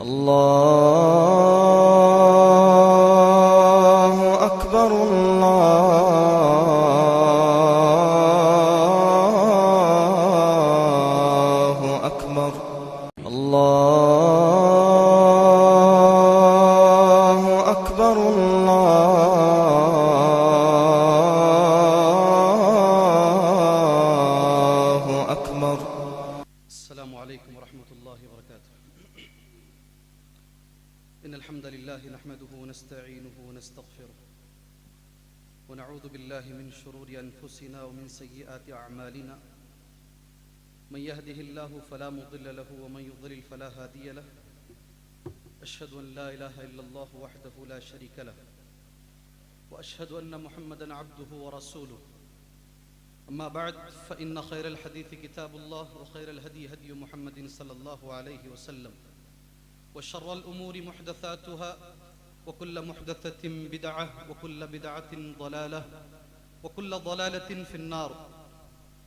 الله أكبر الله أكبر الله أكبر الله أكبر. السلام عليكم ورحمة الله وبركاته. إن الحمد لله نحمده ونستعينه ونستغفره ونعوذ بالله من شرور أنفسنا ومن سيئات أعمالنا. من يهده الله فلا مضل له ومن يضلل فلا هادي له. أشهد أن لا إله إلا الله وحده لا شريك له وأشهد أن محمدا عبده ورسوله. أما بعد فإن خير الحديث كتاب الله وخير الهدي هدي محمد صلى الله عليه وسلم وشر الأمور محدثاتها وكل محدثة بدعة وكل بدعة ضلالة وكل ضلالة في النار.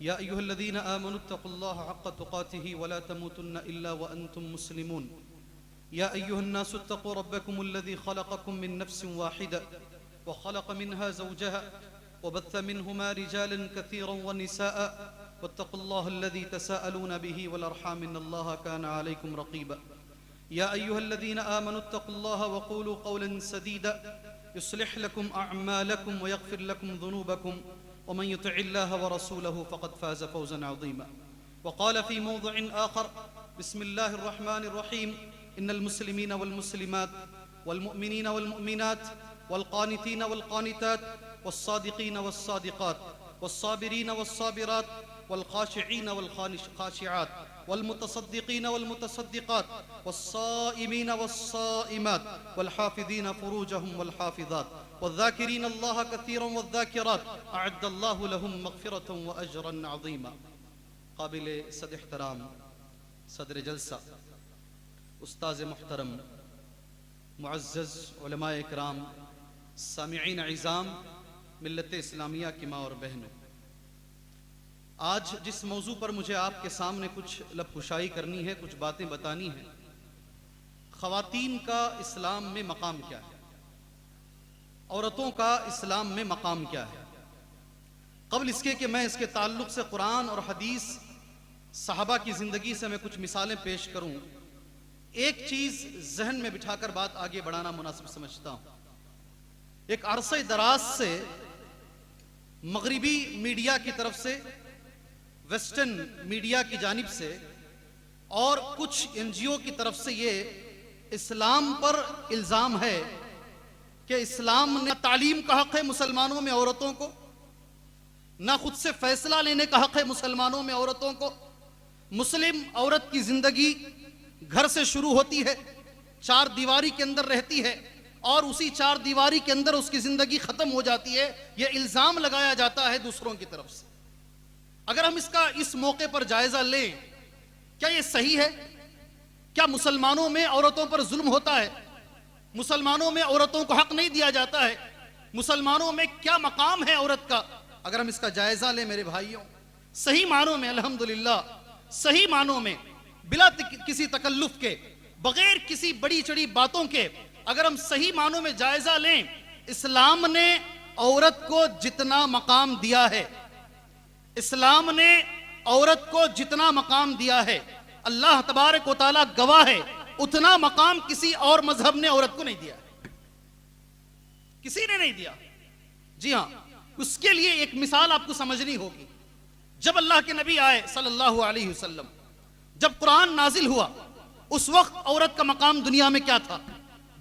يا أيها الذين آمنوا اتقوا الله حق تقاته ولا تموتن إلا وأنتم مسلمون. يا أيها الناس اتقوا ربكم الذي خلقكم من نفس واحدة وخلق منها زوجها وبث منهما رجالا كثيرا ونساء واتقوا الله الذي تساءلون به والأرحام إن الله كان عليكم رقيبا. يا أيها الذين آمنوا اتقوا الله وقولوا قولا سديدا يصلح لكم أعمالكم ويغفر لكم ذنوبكم ومن يطع الله ورسوله فقد فاز فوزا عظيما. وقال في موضع آخر: بسم الله الرحمن الرحيم. إن المسلمين والمسلمات والمؤمنين والمؤمنات والقانتين والقانتات والصادقين والصادقات والصابرين والصابرات والخاشعين والخاشعات والمتصدقين والمتصدقات والصائمين والصائمات والحافظين فروجهم والحافظات والذاكرين الله كثيرا والذاكرات أعد الله لهم مغفرة وأجرا عظيما. قابل صد احترام صدر جلسہ، استاذ محترم، معزز علماء اکرام، سامعین عظام، ملت اسلامیہ کی ماں اور بہنوں، آج جس موضوع پر مجھے آپ کے سامنے کچھ لب کشائی کرنی ہے، کچھ باتیں بتانی ہیں، خواتین کا اسلام میں مقام کیا ہے، عورتوں کا اسلام میں مقام کیا ہے. قبل اس کے کہ میں اس کے تعلق سے قرآن اور حدیث، صحابہ کی زندگی سے میں کچھ مثالیں پیش کروں، ایک چیز ذہن میں بٹھا کر بات آگے بڑھانا مناسب سمجھتا ہوں. ایک عرصہ دراز سے مغربی میڈیا کی طرف سے، ویسٹرن میڈیا کی جانب سے اور کچھ این جی او کی طرف سے یہ اسلام پر الزام ہے کہ اسلام نے تعلیم کا حق ہے مسلمانوں میں عورتوں کو، نہ خود سے فیصلہ لینے کا حق ہے مسلمانوں میں عورتوں کو. مسلم عورت کی زندگی گھر سے شروع ہوتی ہے، چار دیواری کے اندر رہتی ہے اور اسی چار دیواری کے اندر اس کی زندگی ختم ہو جاتی ہے. یہ الزام لگایا جاتا ہے دوسروں کی طرف سے. اگر ہم اس موقع پر جائزہ لیں، کیا یہ صحیح ہے؟ کیا مسلمانوں میں عورتوں پر ظلم ہوتا ہے؟ مسلمانوں میں عورتوں کو حق نہیں دیا جاتا ہے؟ مسلمانوں میں کیا مقام ہے عورت کا؟ اگر ہم اس کا جائزہ لیں میرے بھائیوں، صحیح معنوں میں الحمدللہ، صحیح معنوں میں، بلا کسی تکلف کے، بغیر کسی بڑی چڑی باتوں کے، اگر ہم صحیح معنوں میں جائزہ لیں، اسلام نے عورت کو جتنا مقام دیا ہے، اسلام نے عورت کو جتنا مقام دیا ہے، اللہ تبارک و تعالیٰ گواہ ہے، اتنا مقام کسی اور مذہب نے عورت کو نہیں دیا ہے، کسی نے نہیں دیا. جی ہاں، اس کے لیے ایک مثال آپ کو سمجھنی ہوگی. جب اللہ کے نبی آئے صلی اللہ علیہ وسلم، جب قرآن نازل ہوا، اس وقت عورت کا مقام دنیا میں کیا تھا؟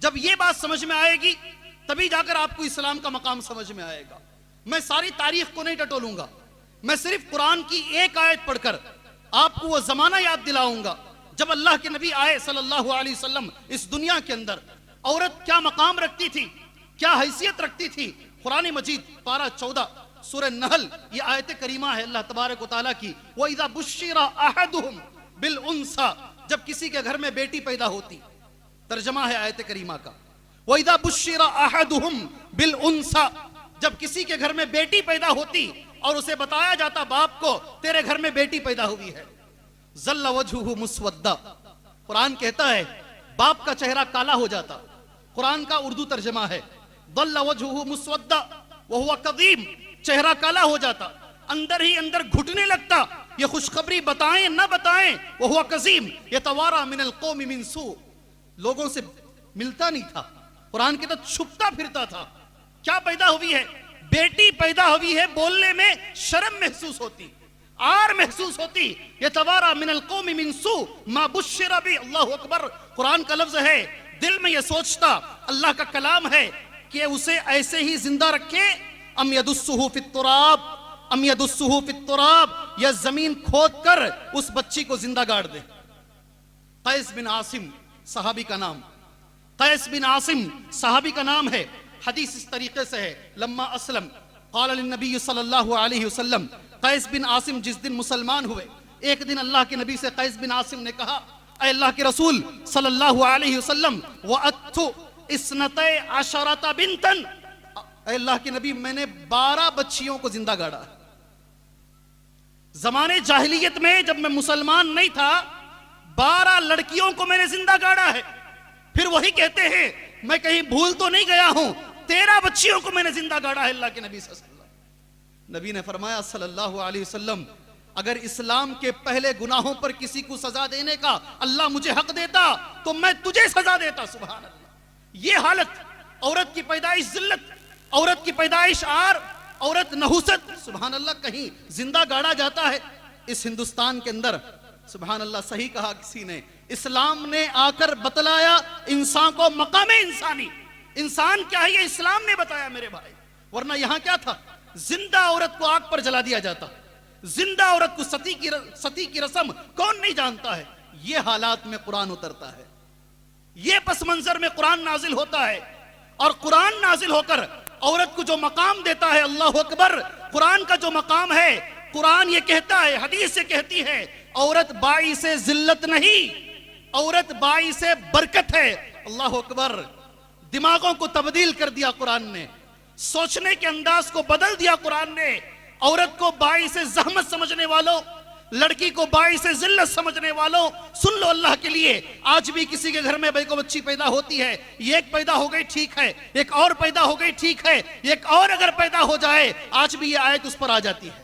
جب یہ بات سمجھ میں آئے گی تبھی جا کر آپ کو اسلام کا مقام سمجھ میں آئے گا. میں ساری تاریخ کو نہیں ٹٹولوں گا، میں صرف قرآن کی ایک آیت پڑھ کر آپ کو وہ زمانہ یاد دلاؤں گا جب اللہ کے نبی آئے صلی اللہ علیہ وسلم اس دنیا کے اندر. عورت کیا مقام رکھتی تھی، کیا حیثیت رکھتی تھی. قرآن مجید پارہ 14 سورہ نحل، یہ آیت کریمہ ہے اللہ تبارک و تعالیٰ کی. وَإِذَا بُشِّرَ أَحَدُهُمْ بِالْأُنْثَى، جب کسی کے گھر میں بیٹی پیدا ہوتی. ترجمہ ہے آیت کریمہ کا، وَإِذَا بُشِّرَ أَحَدُهُمْ بِالْأُنْثَى، جب کسی کے گھر میں بیٹی پیدا ہوتی اور اسے بتایا جاتا باپ کو تیرے گھر میں بیٹی پیدا ہوئی ہے، ظل وجہہ مسودہ، قرآن کہتا ہے باپ کا چہرہ کالا ہو جاتا. قرآن کا اردو ترجمہ ہے ضل وجهه مسودا وهو كظيم، چہرہ کالا ہو جاتا، اندر ہی اندر گھٹنے لگتا. یہ خوشخبری بتائیں نہ بتائیں، وهو كظيم يتوارى من القوم من سوء، لوگوں سے ملتا نہیں تھا، قرآن کے تحت چھپتا پھرتا تھا. کیا پیدا ہوئی ہے؟ بیٹی پیدا ہوئی ہے، بولنے میں شرم محسوس ہوتی، آر محسوس ہوتی. یتوارا من القوم من سوء ما بشر بھی. اللہ اکبر، قرآن کا لفظ ہے. دل میں یہ سوچتا، اللہ کا کلام ہے کہ اسے ایسے ہی زندہ رکھے. ام یدسہ فی التراب، ام یدسہ فی التراب، یا زمین کھود کر اس بچی کو زندہ گاڑ دے. قیس بن عاصم صحابی کا نام، قیس بن عاصم صحابی کا نام ہے. حدیث اس طریقے سے ہے، لما اسلم قال للنبی صلی اللہ علیہ وسلم، قیس بن عاصم جس دن مسلمان ہوئے، ایک دن اللہ کے نبی سے قیس بن عاصم نے کہا، اے اللہ کے رسول صلی اللہ علیہ وسلم، وَأَتُّ اِسْنَتَيْ عَشَرَةَ بِنْتًا، اے اللہ کے نبی میں نے 12 بچیوں کو زندہ گاڑا. زمانے جاہلیت میں جب میں مسلمان نہیں تھا، 12 لڑکیوں کو میں نے زندہ گاڑا ہے. پھر وہی کہتے ہیں میں کہیں بھول تو نہیں گیا ہوں، 13 بچیوں کو میں نے زندہ گاڑا ہے. اللہ کے نبی صلی اللہ علیہ وسلم، نبی نے فرمایا صلی اللہ علیہ وسلم، اگر اسلام کے پہلے گناہوں پر کسی کو سزا دینے کا اللہ مجھے حق دیتا تو میں تجھے سزا دیتا. سبحان اللہ. یہ حالت، عورت کی پیدائش ذلت، عورت کی پیدائش عار، عورت نحوست. سبحان اللہ، کہیں زندہ گاڑا جاتا ہے اس ہندوستان کے اندر. سبحان اللہ، صحیح کہا کسی نے، اسلام نے آ کر بتلایا انسان کو مقام انسانی. انسان کیا ہے یہ اسلام نے بتایا میرے بھائی، ورنہ یہاں کیا تھا؟ زندہ عورت کو آگ پر جلا دیا جاتا، زندہ عورت کو ستی کی رسم کون نہیں جانتا ہے. یہ حالات میں قرآن اترتا ہے، یہ پس منظر میں قرآن نازل ہوتا ہے. اور قرآن نازل ہو کر عورت کو جو مقام دیتا ہے، اللہ اکبر، قرآن کا جو مقام ہے، قرآن یہ کہتا ہے، حدیث یہ کہتی ہے، عورت باعث ذلت نہیں، عورت باعث برکت ہے. اللہ اکبر. دماغوں کو تبدیل کر دیا قرآن نے، سوچنے کے انداز کو بدل دیا قرآن نے. عورت کو باعث زحمت سمجھنے والوں، لڑکی کو باعث ذلت سمجھنے والوں، سن لو اللہ کے لیے، آج بھی کسی کے گھر میں بیٹی بچی پیدا ہوتی ہے، یہ ایک پیدا ہو گئی ٹھیک ہے، ایک اور پیدا ہو گئی ٹھیک ہے، ایک اور اگر پیدا ہو جائے آج بھی یہ آیت اس پر آ جاتی ہے.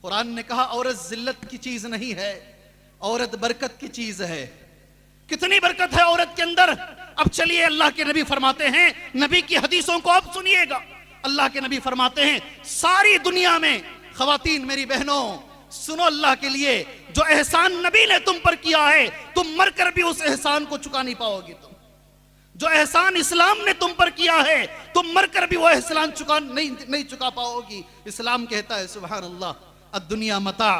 قرآن نے کہا عورت ذلت کی چیز نہیں ہے، عورت برکت کی چیز ہے. کتنی برکت ہے عورت کے اندر. اب چلیے اللہ کے نبی فرماتے ہیں، نبی کی حدیثوں کو اب سنیے گا. اللہ کے نبی فرماتے ہیں ساری دنیا میں، خواتین میری بہنوں سنو اللہ کے لیے، جو احسان نبی نے تم پر کیا ہے تم مر کر بھی اس احسان کو چکا نہیں پاؤ گی. تم جو احسان اسلام نے تم پر کیا ہے تم مر کر بھی وہ احسان نہیں چکا پاؤ گی. اسلام کہتا ہے سبحان اللہ، الدنیا متاع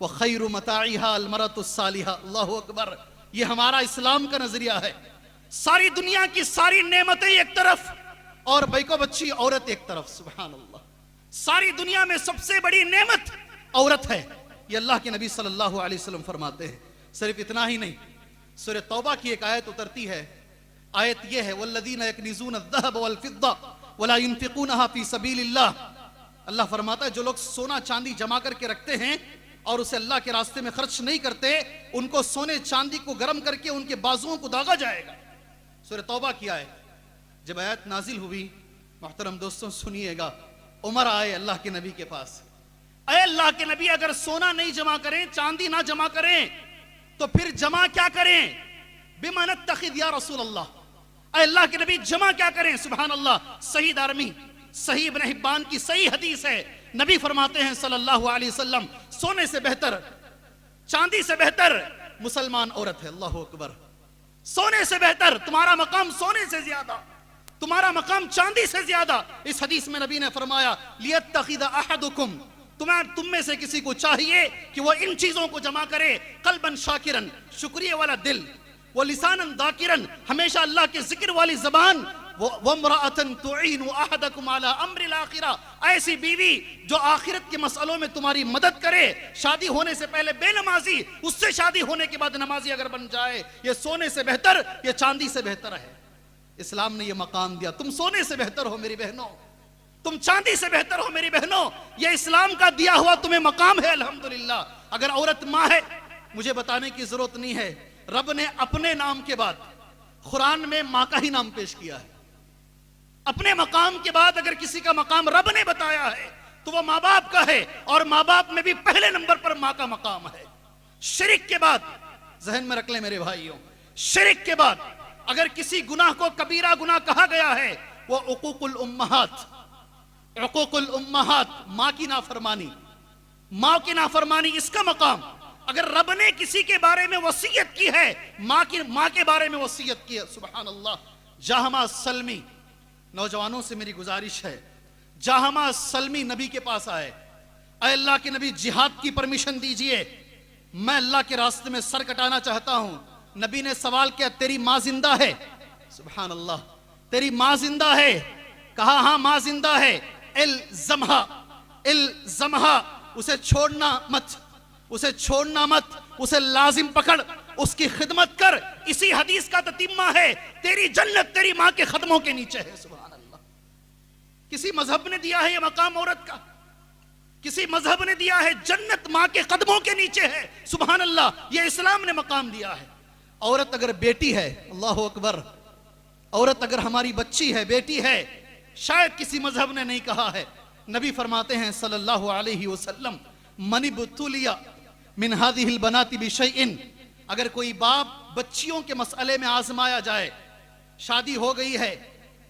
وخیر متاعها المرأة الصالحة. اللہ اکبر. یہ ہمارا اسلام کا نظریہ ہے. ساری دنیا کی ساری نعمتیں ایک طرف اور بیکو بچی عورت ایک طرف. سبحان اللہ. ساری دنیا میں سب سے بڑی نعمت عورت ہے، یہ اللہ کے نبی صلی اللہ علیہ وسلم فرماتے ہیں. صرف اتنا ہی نہیں، سورہ توبہ کی ایک آیت اترتی ہے. آیت یہ ہے والذین یکنزون الذهب والفضة ولا ينفقونها في سبیل اللہ. اللہ فرماتا ہے جو لوگ سونا چاندی جمع کر کے رکھتے ہیں اور اسے اللہ کے راستے میں خرچ نہیں کرتے، ان کو سونے چاندی کو گرم کر کے ان کے بازوؤں کو داغا جائے گا. سورہ توبہ کی آیت. جب آیت نازل ہوئی، محترم دوستوں سنیے گا، عمر آئے اللہ کے نبی کے پاس. اے اللہ کے نبی، اگر سونا نہیں جمع کریں، چاندی نہ جمع کریں تو پھر جمع کیا کریں؟ بما نتخذ یا رسول اللہ. اے اللہ کے نبی جمع کیا کریں؟ سبحان اللہ. صحیح دارمی، صحیح ابن حبان کی صحیح حدیث ہے. نبی فرماتے ہیں صلی اللہ علیہ وسلم، سونے سے بہتر، چاندی سے بہتر مسلمان عورت ہے. اللہ اکبر. سونے سے بہتر، تمہارا مقام سونے سے زیادہ، تمہارا مقام چاندی سے زیادہ. اس حدیث میں نبی نے فرمایا لیتخذ احدکم، تم میں سے کسی کو چاہیے کہ وہ ان چیزوں کو جمع کرے: قلبا شاکرن، شکریہ والا دل، ولسانا ذاکرن، ہمیشہ اللہ کے ذکر والی زبان، وامرأة تعین احدکم علی امر الاخرہ، ایسی بیوی جو آخرت کے مسئلوں میں تمہاری مدد کرے. شادی ہونے سے پہلے بے نمازی، اس سے شادی ہونے کے بعد نمازی اگر بن جائے، یہ سونے سے بہتر، یہ چاندی سے بہتر ہے. اسلام نے یہ مقام دیا. تم سونے سے بہتر ہو میری بہنوں، تم چاندی سے بہتر ہو میری بہنوں. یہ اسلام کا دیا ہوا تمہیں مقام ہے الحمدللہ. اگر عورت ماں ہے، مجھے بتانے کی ضرورت نہیں ہے رب نے اپنے نام کے بعد قرآن میں ماں کا ہی نام پیش کیا ہے. اپنے مقام کے بعد اگر کسی کا مقام رب نے بتایا ہے تو وہ ماں باپ کا ہے، اور ماں باپ میں بھی پہلے نمبر پر ماں کا مقام ہے. شرک کے بعد ذہن میں رکھ لیں میرے بھائیوں، شرک کے بعد اگر کسی گناہ کو کبیرہ گناہ کہا گیا ہے وہ عقوق الامہات. عقوق الامہات، ماں کی نافرمانی، ماں کی نافرمانی، اس کا مقام. اگر رب نے کسی کے بارے میں وصیت کی ہے، ماں کے بارے میں وصیت کی ہے، سبحان اللہ. جہما سلمی، نوجوانوں سے میری گزارش ہے، جہما سلمی نبی کے پاس آئے، اے اللہ کے نبی جہاد کی پرمیشن دیجئے، میں اللہ کے راستے میں سر کٹانا چاہتا ہوں. نبی نے سوال کیا تیری ماں زندہ ہے؟ سبحان اللہ، تیری ماں زندہ ہے؟ کہا ہاں ماں زندہ ہے. الزمہا، الزمہا، اسے چھوڑنا مت، اسے چھوڑنا مت، اسے لازم پکڑ، اس کی خدمت کر. اسی حدیث کا تتمہ ہے تیری جنت تیری ماں کے قدموں کے نیچے ہے. سبحان اللہ. کسی مذہب نے دیا ہے یہ مقام عورت کا، کسی مذہب نے دیا ہے جنت ماں کے قدموں کے نیچے ہے. سبحان اللہ، یہ اسلام نے مقام دیا ہے. عورت اگر بیٹی ہے، اللہ اکبر، عورت اگر ہماری بچی ہے، بیٹی ہے، شاید کسی مذہب نے نہیں کہا ہے. نبی فرماتے ہیں صلی اللہ علیہ وسلم من ابتلی من هذه البنات بشیء، اگر کوئی باپ بچیوں کے مسئلے میں آزمایا جائے، شادی ہو گئی ہے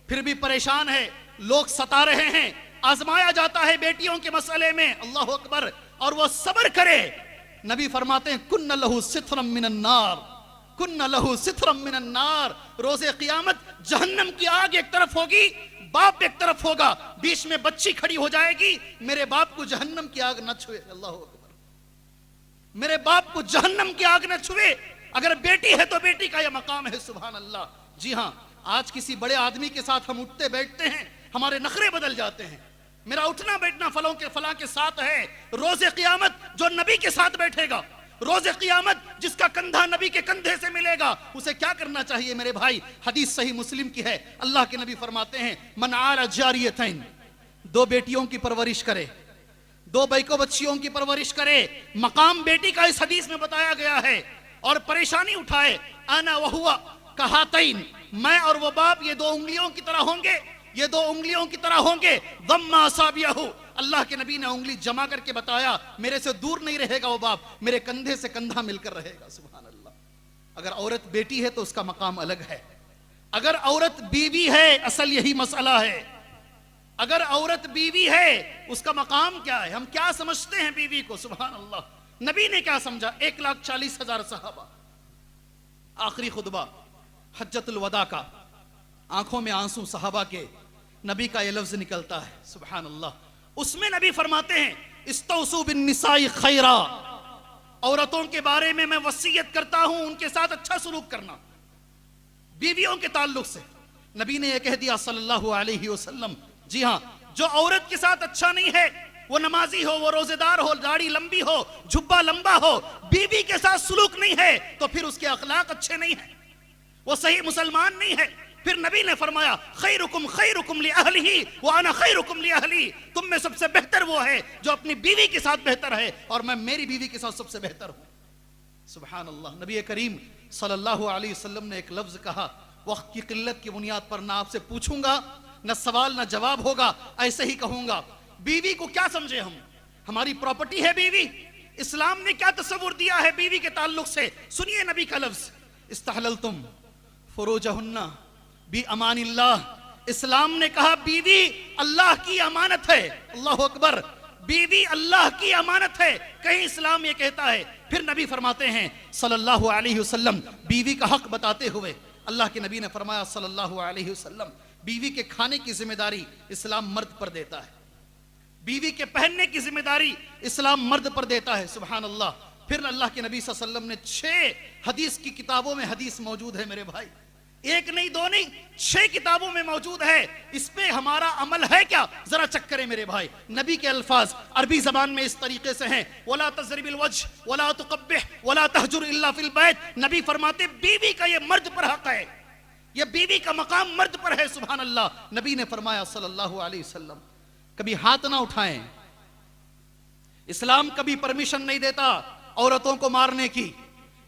پھر بھی پریشان ہے، لوگ ستا رہے ہیں، آزمایا جاتا ہے بیٹیوں کے مسئلے میں، اللہ اکبر، اور وہ صبر کرے، نبی فرماتے ہیں کن لہ سترا من النار، کن لہ سترا من النار. روز قیامت جہنم کی آگ ایک طرف ہوگی، باپ ایک طرف ہوگا، بیچ میں بچی کھڑی ہو جائے گی، میرے باپ کو جہنم کی آگ نہ چھوئے. اللہ اکبر، میرے باپ کو جہنم کی آگ نہ چھوئے. اگر بیٹی ہے تو بیٹی کا یہ مقام ہے. سبحان اللہ. جی ہاں، آج کسی بڑے آدمی کے ساتھ ہم اٹھتے بیٹھتے ہیں، ہمارے نخرے بدل جاتے ہیں. میرا اٹھنا بیٹھنا فلاں کے ساتھ ہے. روز قیامت جو نبی کے ساتھ بیٹھے گا، روز قیامت جس کا کندھا نبی کے کندھے سے ملے گا، اسے کیا کرنا چاہیے میرے بھائی؟ حدیث صحیح مسلم کی ہے، اللہ کے نبی فرماتے ہیں من عال جاریتین، دو بیٹیوں کی پرورش کرے، دو بیکو بچیوں کی پرورش کرے. مقام بیٹی کا اس حدیث میں بتایا گیا ہے. اور پریشانی اٹھائے، انا وہوا کہاتین، میں اور وہ باپ یہ دو انگلیوں کی طرح ہوں گے، یہ دو انگلیوں کی طرح ہوں گے. ضم اصابعہ، اللہ کے نبی نے انگلی جمع کر کے بتایا میرے سے دور نہیں رہے گا وہ باپ، میرے کندھے سے کندھا مل کر رہے گا. سبحان اللہ. اگر عورت بیٹی ہے تو اس کا مقام الگ ہے. اگر عورت بیوی ہے، اصل یہی مسئلہ ہے، اگر عورت بیوی ہے اس کا مقام کیا ہے؟ ہم کیا سمجھتے ہیں بیوی کو؟ سبحان اللہ. نبی نے کیا سمجھا؟ 1,40,000 صحابہ، آخری خطبہ حجت الوداع کا، آنکھوں میں آنسو صحابہ کے، نبی کا یہ لفظ نکلتا ہے. سبحان اللہ. اس میں نبی فرماتے ہیں استوصوا بالنساء خیرا، عورتوں کے بارے میں وصیت کرتا ہوں ان کے ساتھ اچھا سلوک کرنا. بیویوں کے تعلق سے نبی نے یہ کہہ دیا صلی اللہ علیہ وسلم، جی ہاں، جو عورت کے ساتھ اچھا نہیں ہے، وہ نمازی ہو، وہ روزے دار ہو، داڑھی لمبی ہو، جھبا لمبا ہو، بیوی کے ساتھ سلوک نہیں ہے تو پھر اس کے اخلاق اچھے نہیں ہیں، وہ صحیح مسلمان نہیں ہے. پھر نبی نے فرمایا خیرکم خیرکم لأہلہ وانا خیرکم لأہلی، تم میں سب سے بہتر وہ ہے جو اپنی بیوی کے ساتھ بہتر ہے اور میں میری بیوی کے ساتھ سب سے بہتر ہوں. سبحان اللہ. نبی کریم صلی اللہ علیہ وسلم نے ایک لفظ کہا، وقت کی قلت کی بنیاد پر نہ آپ سے پوچھوں گا، نہ سوال نہ جواب ہوگا، ایسے ہی کہوں گا. بیوی کو کیا سمجھے ہم؟ ہماری پراپرٹی ہے بیوی. اسلام نے کیا تصور دیا ہے بیوی کے تعلق سے؟ سنیے نبی کا لفظ، استحللتم فروجہن بی امان اللہ. اسلام نے کہا بیوی اللہ کی امانت ہے. اللہ اکبر. بیوی اللہ کی امانت ہے. کہیں اسلام یہ کہتا ہے؟ پھر نبی فرماتے ہیں صلی اللہ علیہ وسلم بیوی کا حق بتاتے ہوئے، اللہ کے نبی نے فرمایا صلی اللہ علیہ وسلم بیوی کے کھانے کی ذمہ داری اسلام مرد پر دیتا ہے، بیوی کے پہننے کی ذمہ داری اسلام مرد پر دیتا ہے. سبحان اللہ. پھر اللہ کے نبی صلی اللہ علیہ وسلم نے 6 حدیث کی کتابوں میں حدیث موجود ہے میرے بھائی، ایک نہیں دو نہیں 6 کتابوں میں موجود ہے. اس پہ ہمارا عمل ہے کیا؟ ذرا چیک کریں میرے بھائی. نبی کے الفاظ عربی زبان میں اس طریقے سے ہیں، وَلَا تَضْرِبِ الْوَجْهِ وَلَا تُقَبِّحْ وَلَا تَهْجُرْ إِلَّا فِي الْبَيْتِ. نبی فرماتے بیوی کا یہ مرد پر حق ہے، یہ بیوی کا مقام مرد پر ہے. سبحان اللہ. نبی نے فرمایا صلی اللہ علیہ وسلم کبھی ہاتھ نہ اٹھائیں. اسلام کبھی پرمیشن نہیں دیتا عورتوں کو مارنے کی.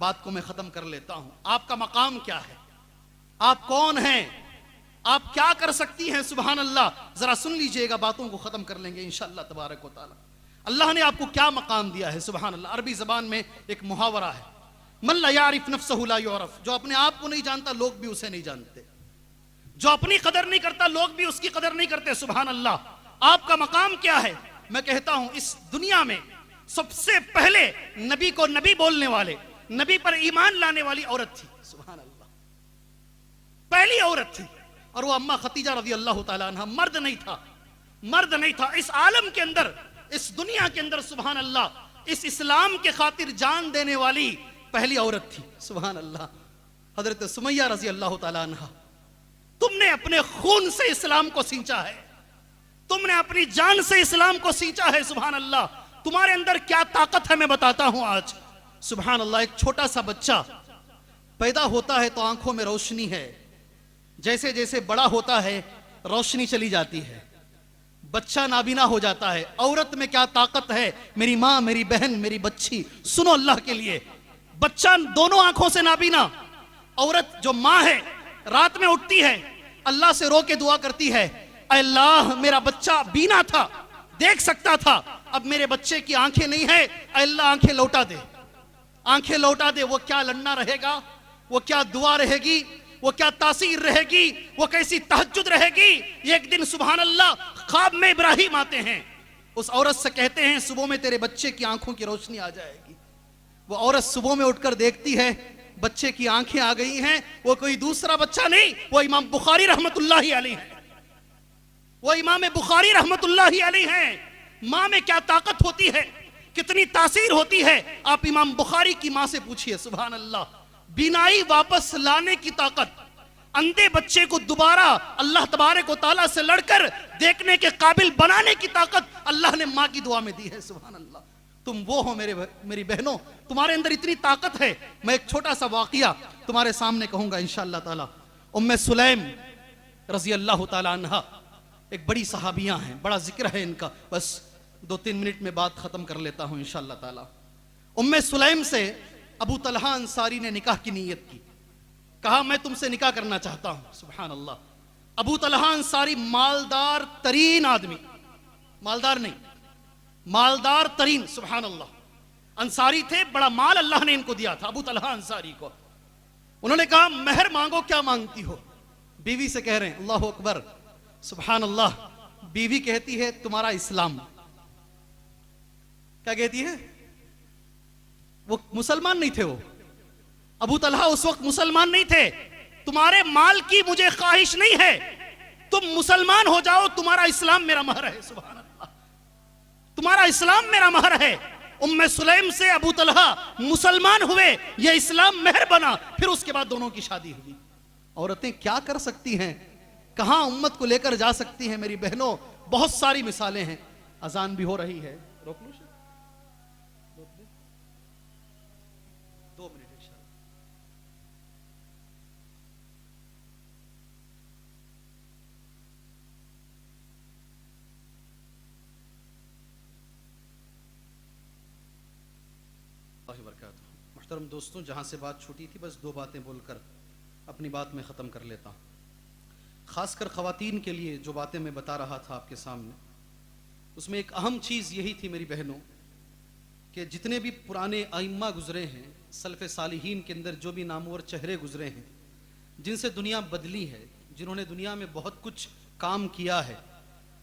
بات کو میں ختم کر لیتا ہوں. آپ کا مقام کیا ہے؟ آپ کون ہیں؟ آپ کیا کر سکتی ہیں؟ سبحان اللہ. ذرا سن لیجئے گا, باتوں کو ختم کر لیں گے انشاءاللہ تبارک و تعالی. اللہ نے آپ کو کیا مقام دیا ہے؟ سبحان اللہ. عربی زبان میں ایک محاورہ ہے, من لا یعرف نفسہ لا یعرف. جو اپنے آپ کو نہیں جانتا لوگ بھی اسے نہیں جانتے. جو اپنی قدر نہیں کرتا لوگ بھی اس کی قدر نہیں کرتے. سبحان اللہ. آپ کا مقام کیا ہے؟ میں کہتا ہوں اس دنیا میں سب سے پہلے نبی کو نبی بولنے والے, نبی پر ایمان لانے والی عورت تھی. سبحان اللہ. پہلی عورت تھی, اور وہ اماں ختیجہ رضی اللہ تعالیٰ عنہ. مرد نہیں تھا, مرد نہیں تھا اس عالم کے اندر, اس دنیا کے اندر. سبحان اللہ. اس اسلام کے خاطر جان دینے والی پہلی عورت تھی. سبحان اللہ. حضرت سمیہ رضی اللہ تعالیٰ عنہ. تم نے اپنے خون سے اسلام کو سینچا ہے, تم نے اپنی جان سے اسلام کو سینچا ہے. سبحان اللہ. تمہارے اندر کیا طاقت ہے میں بتاتا ہوں آج. سبحان اللہ. ایک چھوٹا سا بچہ پیدا ہوتا ہے تو آنکھوں میں روشنی ہے, جیسے جیسے بڑا ہوتا ہے روشنی چلی جاتی ہے, بچہ نابینا ہو جاتا ہے. عورت میں کیا طاقت ہے میری ماں, میری بہن, میری بچی, سنو اللہ کے لیے. بچہ دونوں آنکھوں سے نابینا, عورت جو ماں ہے رات میں اٹھتی ہے, اللہ سے رو کے دعا کرتی ہے, اے اللہ میرا بچہ بینا تھا, دیکھ سکتا تھا, اب میرے بچے کی آنکھیں نہیں ہے, اے اللہ آنکھیں لوٹا دے, آنکھیں لوٹا دے. وہ کیا لڑنا رہے گا, وہ کیا دعا رہے گی, وہ کیا تاثیر رہے گی, وہ کیسی تہجد رہے گی. ایک دن سبحان اللہ خواب میں ابراہیم آتے ہیں, اس عورت سے کہتے ہیں صبح میں تیرے بچے کی آنکھوں کی روشنی آ جائے گی. وہ عورت صبح میں اٹھ کر دیکھتی ہے بچے کی آنکھیں آ گئی ہیں. وہ کوئی دوسرا بچہ نہیں, وہ امام بخاری رحمت اللہ علیہ ہے, وہ امام بخاری رحمت اللہ علیہ ہیں. ماں میں کیا طاقت ہوتی ہے, کتنی تاثیر ہوتی ہے, آپ امام بخاری کی ماں سے پوچھئے. سبحان اللہ. بینائی واپس لانے کی طاقت, اندھے بچے کو دوبارہ اللہ تبارک و تعالیٰ سے لڑ کر دیکھنے کے قابل بنانے کی طاقت اللہ نے ماں کی دعا میں دی ہے. سبحان اللہ. تم وہ ہو میری بہنوں, تمہارے اندر اتنی طاقت ہے. میں ایک چھوٹا سا واقعہ تمہارے سامنے کہوں گا انشاءاللہ تعالیٰ. ام سلیم رضی اللہ تعالیٰ عنہ ایک بڑی صحابیاں ہیں, بڑا ذکر ہے ان کا, بس 2-3 منٹ میں بات ختم کر لیتا ہوں انشاءاللہ تعالیٰ. ام سلیم سے ابو طلحہ انصاری نے نکاح کی نیت کی, کہا میں تم سے نکاح کرنا چاہتا ہوں. سبحان اللہ. ابو طلحہ انصاری مالدار ترین آدمی, مالدار نہیں, مالدار ترین. سبحان اللہ. انصاری تھے, بڑا مال اللہ نے ان کو دیا تھا ابو طلحہ انصاری کو. انہوں نے کہا مہر مانگو, کیا مانگتی ہو؟ بیوی سے کہہ رہے ہیں, اللہ اکبر. سبحان اللہ. بیوی کہتی ہے تمہارا اسلام. کیا کہتی ہے؟ وہ مسلمان نہیں تھے, وہ ابو طلحہ اس وقت مسلمان نہیں تھے. تمہارے مال کی مجھے خواہش نہیں ہے, تم مسلمان ہو جاؤ, تمہارا اسلام میرا مہر ہے. سبحان اللہ. تمہارا اسلام میرا مہر ہے. ام سلیم سے ابو طلحہ مسلمان ہوئے, یہ اسلام مہر بنا, پھر اس کے بعد دونوں کی شادی ہوئی. عورتیں کیا کر سکتی ہیں, کہاں امت کو لے کر جا سکتی ہیں میری بہنوں. بہت ساری مثالیں ہیں. اذان بھی ہو رہی ہے, روک لو 2 منٹ انشاءاللہ. اللہ وبرکاتہ. محترم دوستوں, جہاں سے بات چھوٹی تھی بس 2 باتیں بول کر اپنی بات میں ختم کر لیتا ہوں. خاص کر خواتین کے لیے جو باتیں میں بتا رہا تھا آپ کے سامنے, اس میں ایک اہم چیز یہی تھی میری بہنوں کہ جتنے بھی پرانے ائمہ گزرے ہیں, سلف صالحین کے اندر جو بھی نامور چہرے گزرے ہیں, جن سے دنیا بدلی ہے, جنہوں نے دنیا میں بہت کچھ کام کیا ہے,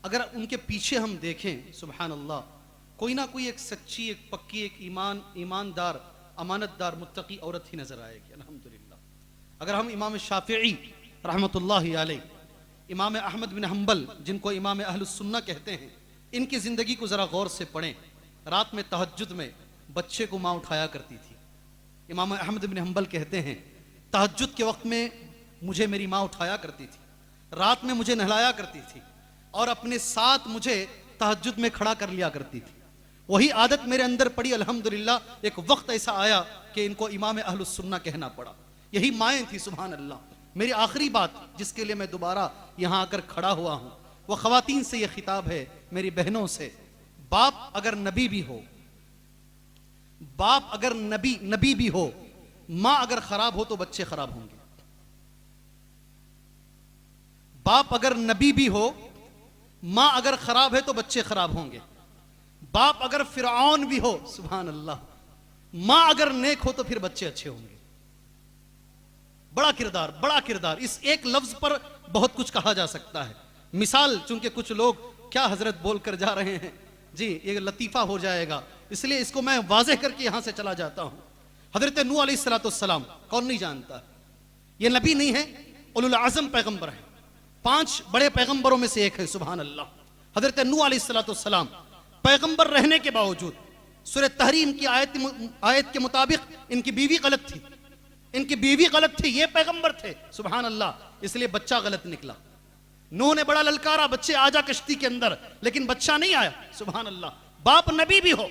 اگر ان کے پیچھے ہم دیکھیں سبحان اللہ, کوئی نہ کوئی ایک سچی, ایک پکی, ایک ایماندار, امانت دار, متقی عورت ہی نظر آئے گی الحمدللہ. اگر ہم امام شافعی رحمت اللہ علیہ, امام احمد بن حنبل جن کو امام اہل السنہ کہتے ہیں, ان کی زندگی کو ذرا غور سے پڑھیں. رات میں تہجد میں بچے کو ماں اٹھایا کرتی تھی. امام احمد بن حنبل کہتے ہیں تہجد کے وقت میں مجھے میری ماں اٹھایا کرتی تھی, رات میں مجھے نہلایا کرتی تھی, اور اپنے ساتھ مجھے تہجد میں کھڑا کر لیا کرتی تھی. وہی عادت میرے اندر پڑی الحمدللہ. ایک وقت ایسا آیا کہ ان کو امام اہل السنہ کہنا پڑا. یہی مائیں تھی سبحان اللہ. میری آخری بات جس کے لیے میں دوبارہ یہاں آ کر کھڑا ہوا ہوں, وہ خواتین سے یہ خطاب ہے میری بہنوں سے. باپ اگر نبی بھی ہو, باپ اگر نبی بھی ہو, ماں اگر خراب ہو تو بچے خراب ہوں گے. باپ اگر نبی بھی ہو، ماں اگر خراب ہے تو بچے خراب ہوں گے. باپ اگر فرعون بھی ہو، سبحان اللہ، ماں اگر نیک ہو تو پھر بچے اچھے ہوں گے. بڑا کردار، بڑا کردار. اس ایک لفظ پر بہت کچھ کہا جا سکتا ہے. مثال چونکہ کچھ لوگ کیا حضرت بول کر جا رہے ہیں جی، یہ لطیفہ ہو جائے گا، اس لیے اس کو میں واضح کر کے یہاں سے چلا جاتا ہوں. حضرت نوح علیہ السلام کون نہیں جانتا؟ یہ نبی نہیں ہے، اولو العزم پیغمبر ہیں. 5 بڑے پیغمبروں میں سے ایک ہے، سبحان اللہ. حضرت نوح علیہ السلام پیغمبر رہنے کے باوجود سورہ تحریم کی آیت کے مطابق ان کی بیوی غلط تھی. ان کی بیوی غلط تھی، یہ پیغمبر تھے، سبحان اللہ. اس لیے بچہ غلط نکلا. نوح نے بڑا للکارا، بچے آ جا کشتی کے اندر، لیکن بچہ نہیں آیا، سبحان اللہ. باپ نبی بھی ہو،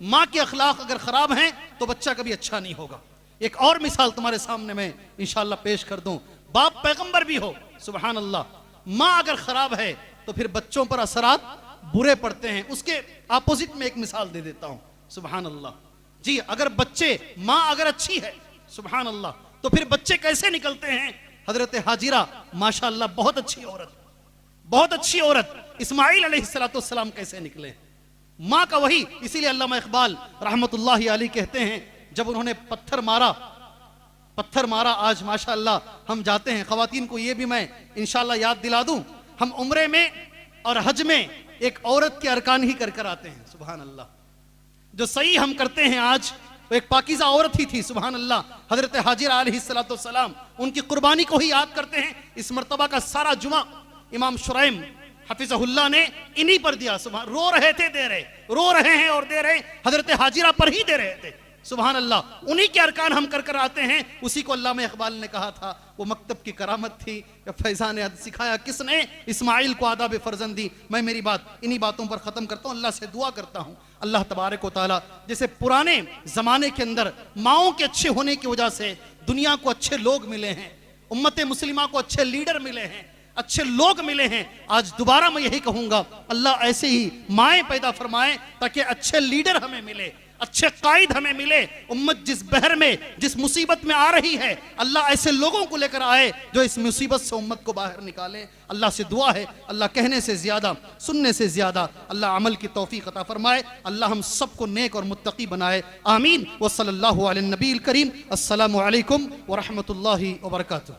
ماں کے اخلاق اگر خراب ہیں تو بچہ کبھی اچھا نہیں ہوگا. ایک اور مثال تمہارے سامنے میں انشاءاللہ پیش کر دوں. باپ پیغمبر بھی ہو، سبحان اللہ، ماں اگر خراب ہے تو پھر بچوں پر اثرات برے پڑتے ہیں. اس کے اپوزٹ میں ایک مثال دے دیتا ہوں، سبحان اللہ. جی اگر بچے، ماں اگر اچھی ہے، سبحان اللہ، تو پھر بچے کیسے نکلتے ہیں؟ حضرت حاجرہ ماشاءاللہ بہت اچھی عورت، بہت اچھی عورت. اسماعیل علیہ السلام کیسے نکلے؟ ماں کا وہی. اسی لیے علامہ اقبال رحمت اللہ علیہ کہتے ہیں جب انہوں نے پتھر مارا، آج ماشاءاللہ ہم جاتے ہیں، خواتین کو یہ بھی میں انشاءاللہ یاد دلا دوں، ہم عمرے میں اور حج میں ایک عورت کے ارکان ہی کر کر آتے ہیں، سبحان اللہ. جو صحیح ہم کرتے ہیں آج، وہ ایک پاکیزہ عورت ہی تھی، سبحان اللہ. حضرت حاجرہ علیہ السلام ان کی قربانی کو ہی یاد کرتے ہیں. اس مرتبہ کا سارا جمعہ امام شرائم حفظہ اللہ نے انہی پر دیا. سبحان، رو رہے تھے، دے رہے، رو رہے ہیں اور دے رہے، حضرت حاجرہ پر ہی دے رہے تھے، سبحان اللہ. انہی کے ارکان ہم کر کر آتے ہیں. اسی کو علامہ اقبال نے کہا تھا وہ مکتب کی کرامت تھی یا فیضان عد سکھایا کس نے اسماعیل کو آداب فرزندی. میں میری بات انہی باتوں پر ختم کرتا ہوں. اللہ سے دعا کرتا ہوں اللہ تبارک و تعالی جیسے پرانے زمانے کے اندر ماؤں کے اچھے ہونے کی وجہ سے دنیا کو اچھے لوگ ملے ہیں، امت مسلمہ کو اچھے لیڈر ملے ہیں، اچھے لوگ ملے ہیں. آج دوبارہ میں یہی کہوں گا، اللہ ایسے ہی مائیں پیدا فرمائے تاکہ اچھے لیڈر ہمیں ملے، اچھے قائد ہمیں ملے. امت جس بحر میں، جس مصیبت میں آ رہی ہے، اللہ ایسے لوگوں کو لے کر آئے جو اس مصیبت سے امت کو باہر نکالے. اللہ سے دعا ہے اللہ کہنے سے زیادہ، سننے سے زیادہ اللہ عمل کی توفیق عطا فرمائے. اللہ ہم سب کو نیک اور متقی بنائے. آمین. وصلی اللہ علی النبی الکریم. السلام علیکم ورحمۃ اللہ وبرکاتہ.